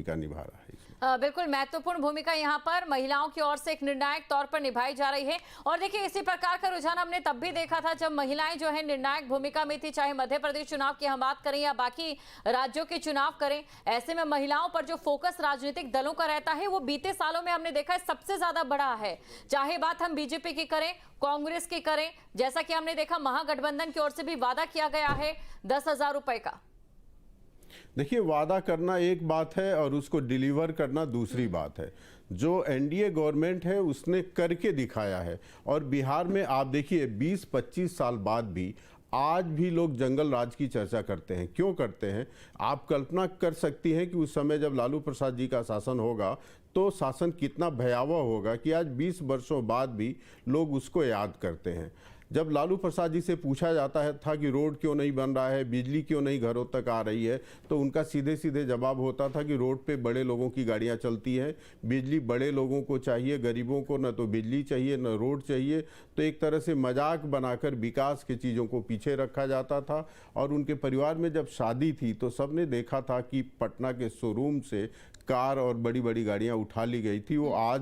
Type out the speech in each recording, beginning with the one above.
भूमिका निभा रहा है इसमें। बिल्कुल महत्वपूर्ण भूमिका यहाँ पर महिलाओं की ओर से एक निर्णायक तौर पर निभाई जा रही है। और देखिए इसी प्रकार का रुझान हमने तब भी देखा था जब महिलाएं जो है निर्णायक भूमिका में थी, चाहे मध्य प्रदेश चुनाव की हम बात करें या बाकी राज्यों के चुनाव करें। ऐसे में महिलाओं पर जो फोकस राजनीतिक दलों का रहता है वो बीते सालों में हमने देखा है सबसे ज्यादा बड़ा है। चाहे बात हम बीजेपी की करें, कांग्रेस की करें, जैसा कि हमने देखा महागठबंधन की ओर से भी वादा किया गया है 10,000 रुपए का। देखिए, वादा करना एक बात है और उसको डिलीवर करना दूसरी बात है। जो एनडीए गवर्नमेंट है उसने करके दिखाया है। और बिहार में आप देखिए 20-25 साल बाद भी आज भी लोग जंगल राज की चर्चा करते हैं। क्यों करते हैं? आप कल्पना कर सकती हैं कि उस समय जब लालू प्रसाद जी का शासन होगा तो शासन कितना भयावह होगा कि आज 20 वर्षों बाद भी लोग उसको याद करते हैं। जब लालू प्रसाद जी से पूछा जाता है था कि रोड क्यों नहीं बन रहा है, बिजली क्यों नहीं घरों तक आ रही है, तो उनका सीधे सीधे जवाब होता था कि रोड पे बड़े लोगों की गाड़ियां चलती हैं, बिजली बड़े लोगों को चाहिए, गरीबों को न तो बिजली चाहिए न रोड चाहिए। तो एक तरह से मजाक बनाकर विकास की चीज़ों को पीछे रखा जाता था। और उनके परिवार में जब शादी थी तो सबने देखा था कि पटना के शोरूम से कार और बड़ी बड़ी गाड़ियां उठा ली गई थी। वो आज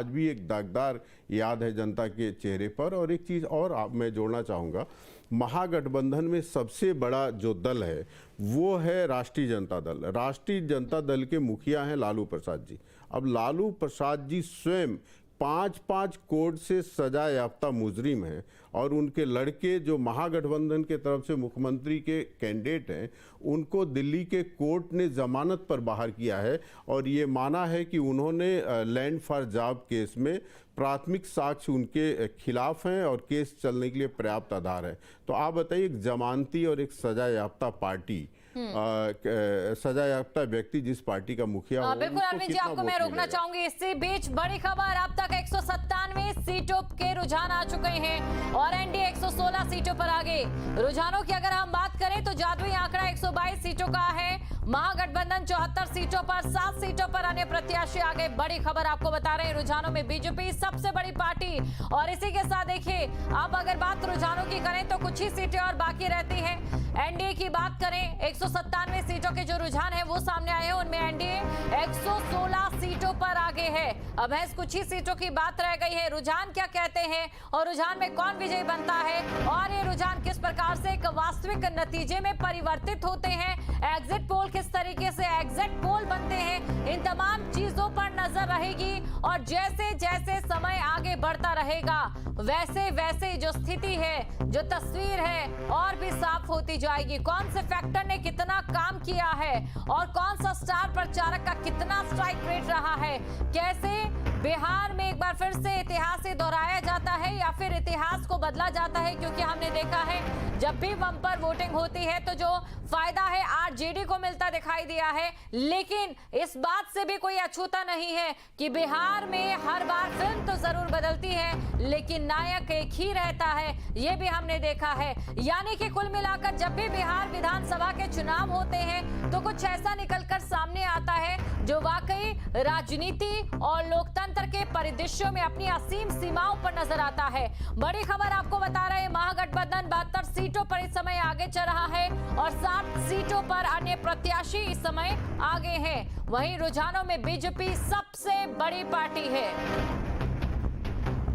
भी एक दागदार याद है जनता के चेहरे पर। और एक चीज़ और मैं जोड़ना चाहूँगा, महागठबंधन में सबसे बड़ा जो दल है वो है राष्ट्रीय जनता दल। राष्ट्रीय जनता दल के मुखिया हैं लालू प्रसाद जी। अब लालू प्रसाद जी स्वयं 5-5 कोर्ट से सजा याफ्ता मुजरिम हैं और उनके लड़के जो महागठबंधन के तरफ से मुख्यमंत्री के कैंडिडेट हैं उनको दिल्ली के कोर्ट ने जमानत पर बाहर किया है। और ये माना है कि उन्होंने लैंड फॉर जॉब केस में प्राथमिक साक्ष्य उनके खिलाफ हैं और केस चलने के लिए पर्याप्त आधार है। तो आप बताइए, एक जमानती और एक सजा याफ्ता पार्टी, सजा याफ्ता व्यक्ति जिस पार्टी का मुखिया हो, बिल्कुल अरविंद जी, आपको मैं रोकना चाहूंगी। इसी बीच बड़ी खबर, अब तक 197 सीटों के रुझान आ चुके हैं और एनडीए 116 सीटों पर आगे। रुझानों की अगर हम बात करें तो जादुई आंकड़ा 122 सीटों का है। महागठबंधन 74 सीटों पर, 7 सीटों पर अन्य प्रत्याशी आगे। बड़ी खबर आपको बता रहे हैं, रुझानों में बीजेपी सबसे बड़ी पार्टी। और इसी के साथ देखिए, अब अगर बात रुझानों की करें तो कुछ ही सीटें और बाकी रहती हैं। एनडीए की बात करें, 197 सीटों के जो रुझान है वो सामने आए हैं, उनमें एनडीए 116 सीटों पर आगे है। अब है कुछ ही सीटों की बात रह गई है। रुझान क्या कहते हैं और रुझान में कौन विजयी बनता है और ये रुझान किस प्रकार से एक वास्तविक नतीजे में परिवर्तित होते हैं, एग्जिट पोल किस तरीके से एग्जिट पोल बनते हैं, इन तमाम चीजों पर नजर रहेगी। और जैसे जैसे समय आगे बढ़ता रहेगा वैसे वैसे जो स्थिति है, जो तस्वीर है, और भी साफ होती जाएगी। कौन से फैक्टर ने कितना काम किया है और कौन सा स्टार प्रचारक का कितना स्ट्राइक रेट रहा है, कैसे बिहार में एक बार फिर से इतिहास से दोहराया जाता है या फिर इतिहास को बदला जाता है। क्योंकि हमने देखा है जब भी बम्पर वोटिंग होती है तो जो फायदा है आरजेडी को मिलता दिखाई दिया है। लेकिन इस बात से भी कोई अछूता नहीं है कि बिहार में हर बार फिल्म तो जरूर बदलती है लेकिन नायक एक ही रहता है, ये भी हमने देखा है। यानी कि कुल मिलाकर जब भी बिहार विधानसभा के चुनाव होते हैं तो कुछ ऐसा निकलकर सामने आता है जो वाकई राजनीति और लोकतंत्र के परिदृश्यों में अपनी असीम सीमाओं पर नजर आता है। बड़ी खबर आपको बता रहे हैं, महागठबंधन 72 सीटों पर इस समय आगे चल रहा है और 7 सीटों पर अन्य प्रत्याशी इस समय आगे हैं। वहीं रुझानों में बीजेपी सबसे बड़ी पार्टी है।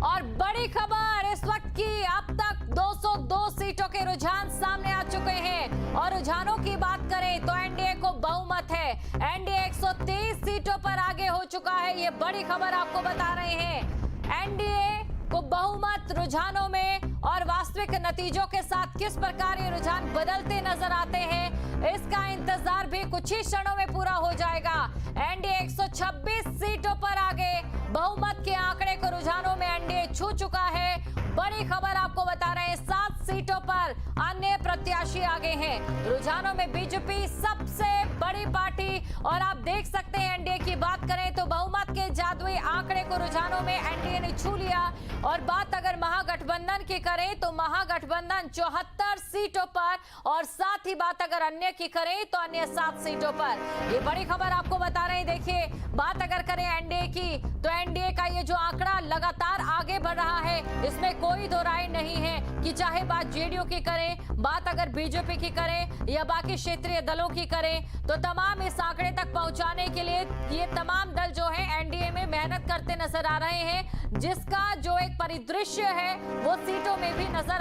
और बड़ी खबर इस वक्त की, अब तक 202 सीटों के रुझान सामने आ चुके हैं। और रुझानों की बात करें तो एनडीए को बहुमत है, एनडीए 123 सीटों पर आगे हो चुका है। ये बड़ी खबर आपको बता रहे हैं, एनडीए को बहुमत रुझानों में। और वास्तविक नतीजों के साथ किस प्रकार ये रुझान बदलते नजर आते हैं इसका इंतजार भी कुछ ही क्षणों में पूरा हो जाएगा। एनडीए 126 सीटों पर आगे, बहुमत के आंकड़े को रुझानों में एनडीए छू चुका है। बड़ी खबर आपको बता रहे हैं, 7 सीटों पर अन्य प्रत्याशी आगे हैं। रुझानों में बीजेपी सबसे बड़ी पार्टी। और आप देख सकते हैं, एनडीए की बात करें तो बहुमत के जादुई आंकड़े को रुझानों में एनडीए ने छू लिया। और बात अगर महागठबंधन की करें तो महागठबंधन 74 सीटों पर, और साथ ही बात अगर अन्य की करें तो अन्य 7 सीटों पर। ये बड़ी खबर आपको बता रहे हैं। देखिए, बात अगर करें एनडीए की तो एनडीए का ये जो आंकड़ा लगातार आगे बढ़ रहा है इसमें कोई दो राय नहीं है कि चाहे बात जेडीयू की करें, बात अगर बीजेपी की करें या बाकी क्षेत्रीय दलों की करें, तो तमाम इस आंकड़े तक पहुंचाने के लिए ये तमाम दल जो है एनडीए में मेहनत करते नजर आ रहे हैं, जिसका जो एक परिदृश्य है वो सीटों में भी नजर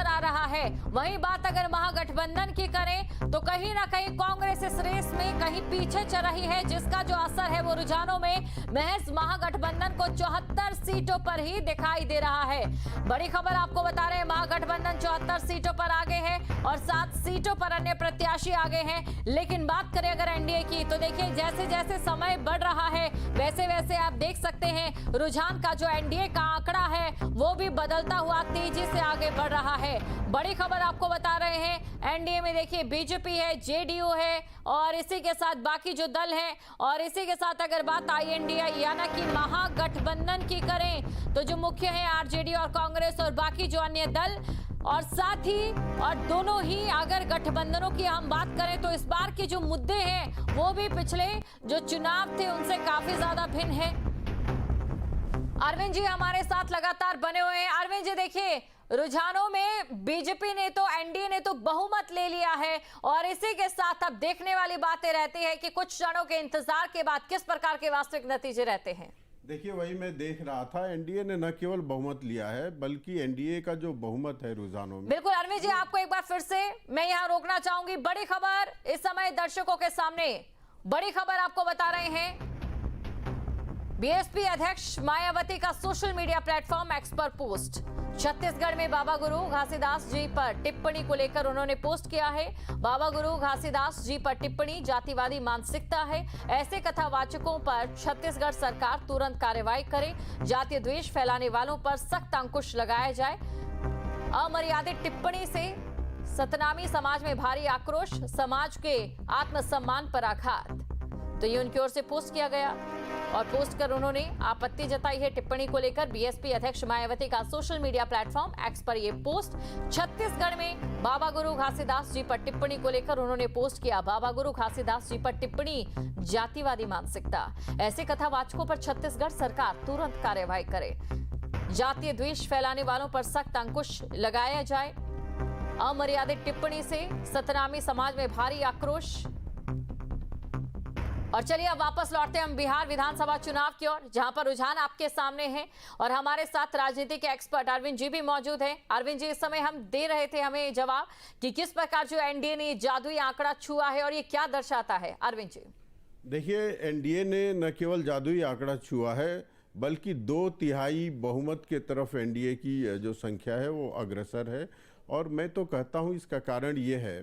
आ रहा है। वहीं बात अगर महागठबंधन की करें तो कहीं ना कहीं कांग्रेस इस रेस में कहीं पीछे चल रही है, जिसका जो असर है वो रुझानों में महज महागठबंधन को 74 सीटों पर ही दिखाई दे रहा है। बड़ी खबर आपको बता रहे हैं, महागठबंधन 74 सीटों पर आगे है और 7 सीटों पर अन्य प्रत्याशी आगे हैं। लेकिन बात करें अगर एनडीए की, तो देखिए जैसे जैसे समय बढ़ रहा है वैसे वैसे आप देख सकते हैं रुझान का जो एनडीए का आंकड़ा है वो भी बदलता हुआ तेजी से आगे बढ़ रहा है। बड़ी खबर आपको बता रहे हैं, एनडीए में देखिए बीजेपी है, जेडीयू है और इसी के साथ बाकी जो दल हैं, और इसी के साथ अगर बात आईएनडीआई यानी कि महागठबंधन की करें तो जो मुख्य है आरजेडी और कांग्रेस और बाकी जो अन्य दल, और साथ ही और दोनों ही अगर गठबंधनों की हम बात करें तो इस बार के जो मुद्दे हैं वो भी पिछले जो चुनाव थे उनसे काफी ज्यादा भिन्न है। अरविंद जी हमारे साथ लगातार बने हुए हैं। अरविंद जी देखिए, रुझानों में बीजेपी ने तो एनडीए ने तो बहुमत ले लिया है और इसी के साथ अब देखने वाली बातें रहती है कि कुछ क्षणों के इंतजार के बाद किस प्रकार के वास्तविक नतीजे रहते हैं। देखिए वही मैं देख रहा था, एनडीए ने न केवल बहुमत लिया है बल्कि एनडीए का जो बहुमत है रुझानों में। बिल्कुल अरविंद जी, आपको एक बार फिर से मैं यहाँ रोकना चाहूंगी। बड़ी खबर इस समय दर्शकों के सामने, बड़ी खबर आपको बता रहे हैं, बीएसपी अध्यक्ष मायावती का सोशल मीडिया प्लेटफॉर्म एक्स पर पोस्ट। छत्तीसगढ़ में बाबा गुरु घासीदास जी पर टिप्पणी को लेकर उन्होंने पोस्ट किया है। बाबा गुरु घासीदास जी पर टिप्पणी जातिवादी मानसिकता है, ऐसे कथावाचकों पर छत्तीसगढ़ सरकार तुरंत कार्रवाई करे, जातीय द्वेष फैलाने वालों पर सख्त अंकुश लगाया जाए। अमर्यादित टिप्पणी से सतनामी समाज में भारी आक्रोश, समाज के आत्मसम्मान पर आघात। तो ये उनकी ओर से पोस्ट किया गया और पोस्ट कर उन्होंने आपत्ति जताई है टिप्पणी को लेकर। बीएसपी अध्यक्ष मायावती का सोशल मीडिया प्लेटफॉर्म एक्स पर यह पोस्ट। छत्तीसगढ़ में बाबा गुरु घासीदास जी पर टिप्पणी को लेकर उन्होंने पोस्ट किया, बाबा गुरु घासीदास जी पर टिप्पणी जातिवादी मानसिकता, ऐसे कथावाचकों पर छत्तीसगढ़ सरकार तुरंत कार्रवाई करे, जातीय द्वेष फैलाने वालों पर सख्त अंकुश लगाया जाए। अमर्यादित टिप्पणी से सतनामी समाज में भारी आक्रोश। और चलिए अब वापस लौटते हैं हम बिहार विधानसभा चुनाव की ओर, जहां पर रुझान आपके सामने है और हमारे साथ राजनीति के एक्सपर्ट अरविंद जी भी मौजूद हैं। अरविंद जी, इस समय हम दे रहे थे हमें जवाब कि किस प्रकार जो एनडीए ने जादुई आंकड़ा छुआ है और ये क्या दर्शाता है। अरविंद जी देखिए, एनडीए ने न केवल जादुई आंकड़ा छुआ है बल्कि 2/3 बहुमत के तरफ एनडीए की जो संख्या है वो अग्रसर है। और मैं तो कहता हूँ इसका कारण ये है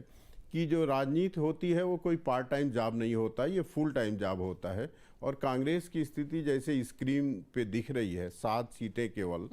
कि जो राजनीति होती है वो कोई पार्ट टाइम जॉब नहीं होता, ये फुल टाइम जॉब होता है। और कांग्रेस की स्थिति जैसे स्क्रीन पे दिख रही है, 7 सीटें केवल,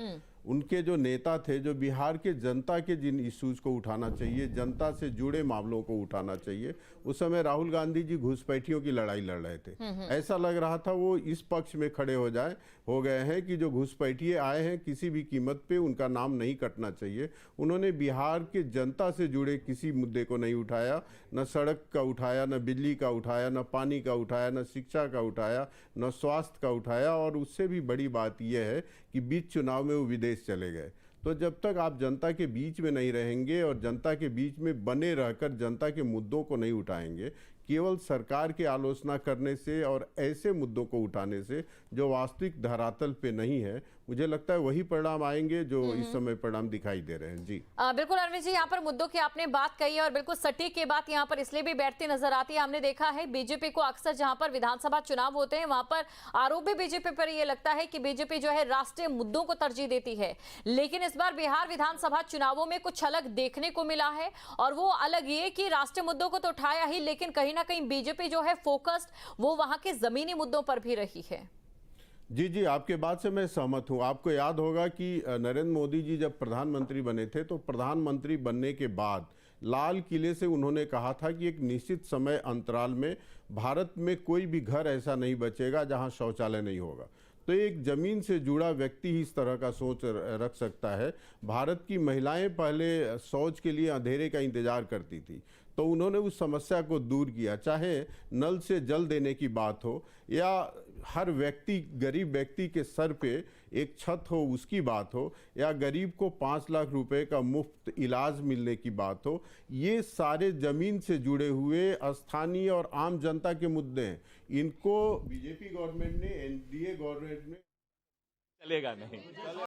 उनके जो नेता थे, जो बिहार के जनता के जिन इश्यूज को उठाना चाहिए, जनता से जुड़े मामलों को उठाना चाहिए, उस समय राहुल गांधी जी घुसपैठियों की लड़ाई लड़ रहे थे। ऐसा लग रहा था वो इस पक्ष में खड़े हो गए हैं कि जो घुसपैठिए आए हैं किसी भी कीमत पे उनका नाम नहीं कटना चाहिए। उन्होंने बिहार के जनता से जुड़े किसी मुद्दे को नहीं उठाया, न सड़क का उठाया, न बिजली का उठाया, न पानी का उठाया, न शिक्षा का उठाया, न स्वास्थ्य का उठाया। और उससे भी बड़ी बात यह है कि बीच चुनाव में वो विदेश चले गए। तो जब तक आप जनता के बीच में नहीं रहेंगे और जनता के बीच में बने रहकर जनता के मुद्दों को नहीं उठाएंगे, केवल सरकार की आलोचना करने से और ऐसे मुद्दों को उठाने से जो वास्तविक धरातल पे नहीं है, मुझे लगता है वही परिणाम आएंगे जो इस समय परिणाम दिखाई दे रहे हैं। जी बिल्कुल अरविंद जी, यहाँ पर मुद्दों की आपने बात कही है और बिल्कुल सटीक ये बात यहाँ पर इसलिए भी बैठती नजर आती है। हमने देखा है बीजेपी को अक्सर जहाँ पर विधानसभा चुनाव होते हैं वहां पर आरोप भी बीजेपी पर ये लगता है कि बीजेपी जो है राष्ट्रीय मुद्दों को तरजीह देती है। लेकिन इस बार बिहार विधानसभा चुनावों में कुछ अलग देखने को मिला है और वो अलग ये कि राष्ट्रीय मुद्दों को तो उठाया ही, लेकिन कहीं ना कहीं बीजेपी जो है फोकस्ड वो वहां के जमीनी मुद्दों पर भी रही है। जी, आपके बात से मैं सहमत हूँ। आपको याद होगा कि नरेंद्र मोदी जी जब प्रधानमंत्री बने थे तो प्रधानमंत्री बनने के बाद लाल किले से उन्होंने कहा था कि एक निश्चित समय अंतराल में भारत में कोई भी घर ऐसा नहीं बचेगा जहां शौचालय नहीं होगा। तो एक जमीन से जुड़ा व्यक्ति ही इस तरह का सोच रख सकता है। भारत की महिलाएं पहले शौच के लिए अंधेरे का इंतजार करती थी, तो उन्होंने उस समस्या को दूर किया, चाहे नल से जल देने की बात हो या हर व्यक्ति, गरीब व्यक्ति के सर पे एक छत हो उसकी बात हो, या गरीब को 5 लाख रुपए का मुफ्त इलाज मिलने की बात हो, ये सारे जमीन से जुड़े हुए स्थानीय और आम जनता के मुद्दे हैं। इनको बीजेपी गवर्नमेंट ने, एनडीए गवर्नमेंट ने चलेगा नहीं।